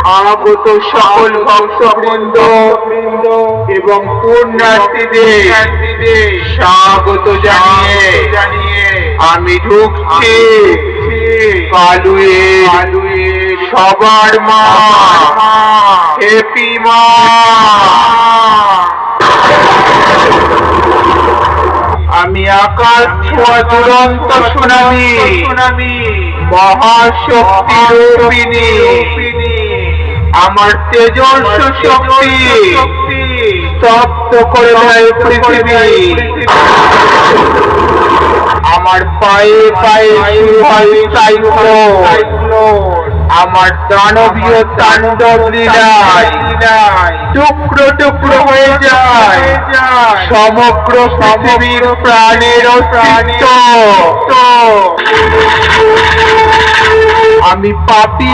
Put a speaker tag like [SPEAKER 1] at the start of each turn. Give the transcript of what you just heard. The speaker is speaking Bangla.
[SPEAKER 1] আগত সকল ভক্তবৃন্দ এবং পুণ্যার্থীদের স্বাগত জানিয়ে আমি ঢুকছি কালুয়ের সবার মা হ্যাপি মা। আমি আকাশ ছোঁয়া দুরন্ত সুনামি মহাশক্তি রূপিণী, আমার তেজস্ব শক্তি স্তব্ধ করে দেয় পৃথিবী। আমার পায়ে পায়ে শুরু হয় সাইক্লোন, আমার দানবীয় তাণ্ডব লীলায় টুকরো টুকরো হয়ে যায় সমগ্র পৃথিবীর প্রাণের অস্তিত্ব। আমি পাপী